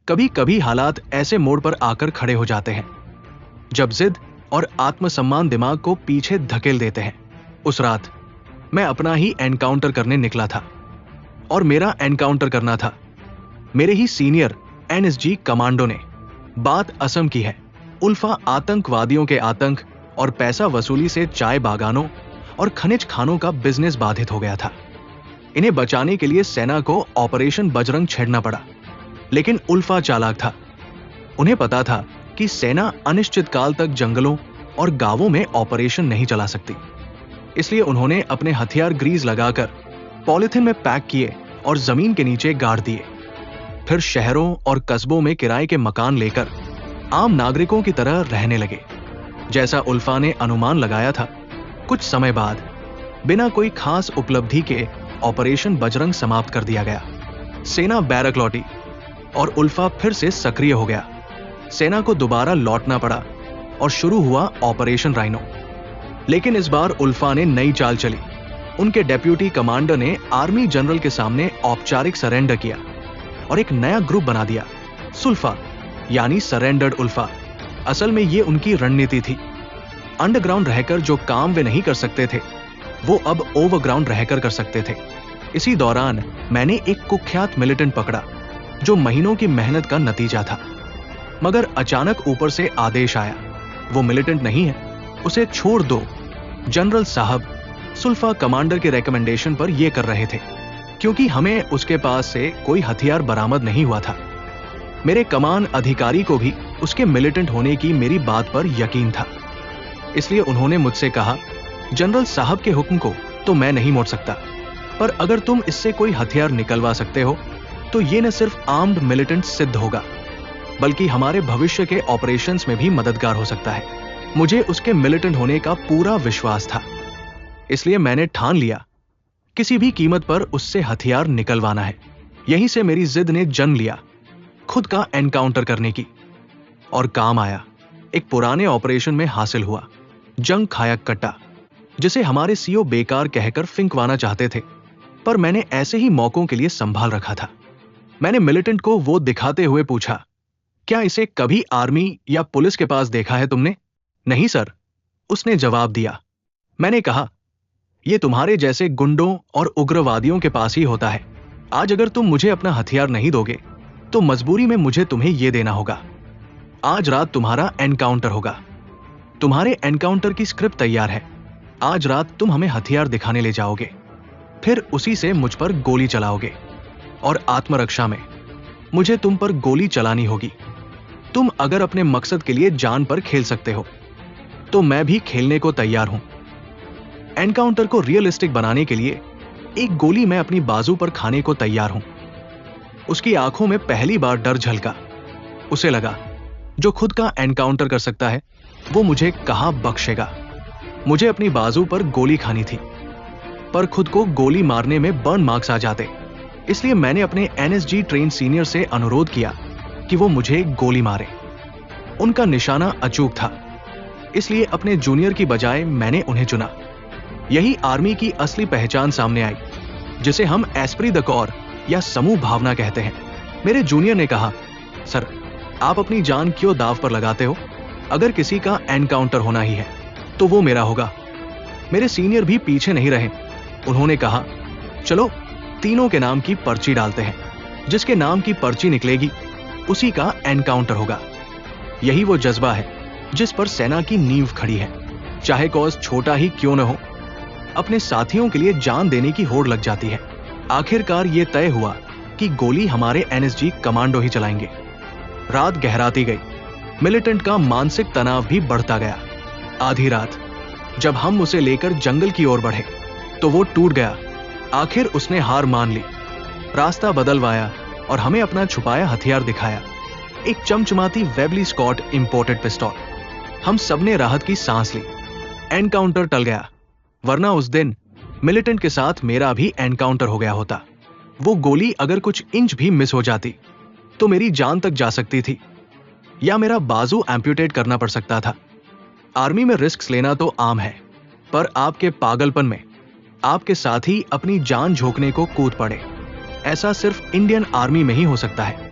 कभी कभी हालात ऐसे मोड़ पर आकर खड़े हो जाते हैं जब जिद और आत्मसम्मान दिमाग को पीछे धकेल देते हैं। उस रात मैं अपना ही एनकाउंटर करने निकला था और मेरा एनकाउंटर करना था मेरे ही सीनियर एनएसजी कमांडो ने। बात असम की है। उल्फा आतंकवादियों के आतंक और पैसा वसूली से चाय बागानों और खनिज खानों का बिजनेस बाधित हो गया था। इन्हें बचाने के लिए सेना को ऑपरेशन बजरंग छेड़ना पड़ा, लेकिन उल्फा चालाक था। उन्हें पता था कि सेना अनिश्चित काल तक जंगलों और गांवों में ऑपरेशन नहीं चला सकती, इसलिए उन्होंने अपने हथियार ग्रीज लगाकर पॉलिथिन में पैक किए और जमीन के नीचे गाड़ दिए। फिर शहरों और कस्बों में किराए के मकान लेकर आम नागरिकों की तरह रहने लगे। जैसा उल्फा ने अनुमान लगाया था, कुछ समय बाद बिना कोई खास उपलब्धि के ऑपरेशन बजरंग समाप्त कर दिया गया। सेना बैरक लौटी और उल्फा फिर से सक्रिय हो गया। सेना को दोबारा लौटना पड़ा और शुरू हुआ ऑपरेशन राइनो। लेकिन इस बार उल्फा ने नई चाल चली। उनके डेप्यूटी कमांडर ने आर्मी जनरल के सामने औपचारिक सरेंडर किया और एक नया ग्रुप बना दिया, सुल्फा, यानी सरेंडर्ड उल्फा। असल में ये उनकी रणनीति थी। अंडरग्राउंड रहकर जो काम वे नहीं कर सकते थे, वो अब ओवरग्राउंड रहकर कर सकते थे। इसी दौरान मैंने एक कुख्यात मिलिटेंट पकड़ा जो महीनों की मेहनत का नतीजा था। मगर अचानक ऊपर से आदेश आया, वो मिलिटेंट नहीं है, उसे छोड़ दो। जनरल साहब सुल्फा कमांडर के रिकमेंडेशन पर यह कर रहे थे, क्योंकि हमें उसके पास से कोई हथियार बरामद नहीं हुआ था। मेरे कमान अधिकारी को भी उसके मिलिटेंट होने की मेरी बात पर यकीन था, इसलिए उन्होंने मुझसे कहा, जनरल साहब के हुक्म को तो मैं नहीं मोड़ सकता, पर अगर तुम इससे कोई हथियार निकलवा सकते हो तो ये न सिर्फ आर्म्ड मिलिटेंट सिद्ध होगा, बल्कि हमारे भविष्य के ऑपरेशंस में भी मददगार हो सकता है। मुझे उसके मिलिटेंट होने का पूरा विश्वास था, इसलिए मैंने ठान लिया किसी भी कीमत पर उससे हथियार निकलवाना है। यहीं से मेरी जिद ने जन्म लिया, खुद का एनकाउंटर करने की, और काम आया। एक पुराने ऑपरेशन में हासिल हुआ जंग खाया कट्टा, जिसे हमारे सीओ बेकार कहकर फिंकवाना चाहते थे, पर मैंने ऐसे ही मौकों के लिए संभाल रखा था। मैंने मिलिटेंट को वो दिखाते हुए पूछा, क्या इसे कभी आर्मी या पुलिस के पास देखा है तुमने? नहीं सर, उसने जवाब दिया। मैंने कहा, यह तुम्हारे जैसे गुंडों और उग्रवादियों के पास ही होता है। आज अगर तुम मुझे अपना हथियार नहीं दोगे तो मजबूरी में मुझे तुम्हें यह देना होगा। आज रात तुम्हारा एनकाउंटर होगा। तुम्हारे एनकाउंटर की स्क्रिप्ट तैयार है। आज रात तुम हमें हथियार दिखाने ले जाओगे, फिर उसी से मुझ पर गोली चलाओगे, और आत्मरक्षा में मुझे तुम पर गोली चलानी होगी। तुम अगर अपने मकसद के लिए जान पर खेल सकते हो तो मैं भी खेलने को तैयार हूं। एनकाउंटर को रियलिस्टिक बनाने के लिए एक गोली मैं अपनी बाजू पर खाने को तैयार हूं। उसकी आंखों में पहली बार डर झलका। उसे लगा, जो खुद का एनकाउंटर कर सकता है वो मुझे कहां बख्शेगा। मुझे अपनी बाजू पर गोली खानी थी, पर खुद को गोली मारने में बर्न मार्क्स आ जाते, इसलिए मैंने अपने एनएसजी ट्रेन सीनियर से अनुरोध किया कि वो मुझे गोली मारे। उनका निशाना अचूक था, इसलिए अपने जूनियर की बजाय मैंने उन्हें चुना। यही आर्मी की असली पहचान सामने आई, जिसे हम एस्प्री द कॉर या समूह भावना कहते हैं। मेरे जूनियर ने कहा, सर, आप अपनी जान क्यों दांव पर लगाते हो? अगर किसी का एनकाउंटर होना ही है तो वो मेरा होगा। मेरे सीनियर भी पीछे नहीं रहे। उन्होंने कहा, चलो तीनों के नाम की पर्ची डालते हैं, जिसके नाम की पर्ची निकलेगी उसी का एनकाउंटर होगा। यही वो जज्बा है जिस पर सेना की नींव खड़ी है। चाहे कॉज छोटा ही क्यों न हो, अपने साथियों के लिए जान देने की होड़ लग जाती है। आखिरकार ये तय हुआ कि गोली हमारे एनएसजी कमांडो ही चलाएंगे। रात गहराती गई, मिलिटेंट का मानसिक तनाव भी बढ़ता गया। आधी रात जब हम उसे लेकर जंगल की ओर बढ़े तो वो टूट गया। आखिर उसने हार मान ली, रास्ता बदलवाया और हमें अपना छुपाया हथियार दिखाया, एक चमचमाती वेबली स्कॉट इंपोर्टेड पिस्तौल। हम सबने राहत की सांस ली। एनकाउंटर टल गया, वरना उस दिन मिलिटेंट के साथ मेरा भी एनकाउंटर हो गया होता। वो गोली अगर कुछ इंच भी मिस हो जाती तो मेरी जान तक जा सकती थी, या मेरा बाजू एम्प्यूटेट करना पड़ सकता था। आर्मी में रिस्क लेना तो आम है, पर आपके पागलपन में आपके साथी अपनी जान झोंकने को कूद पड़े, ऐसा सिर्फ इंडियन आर्मी में ही हो सकता है।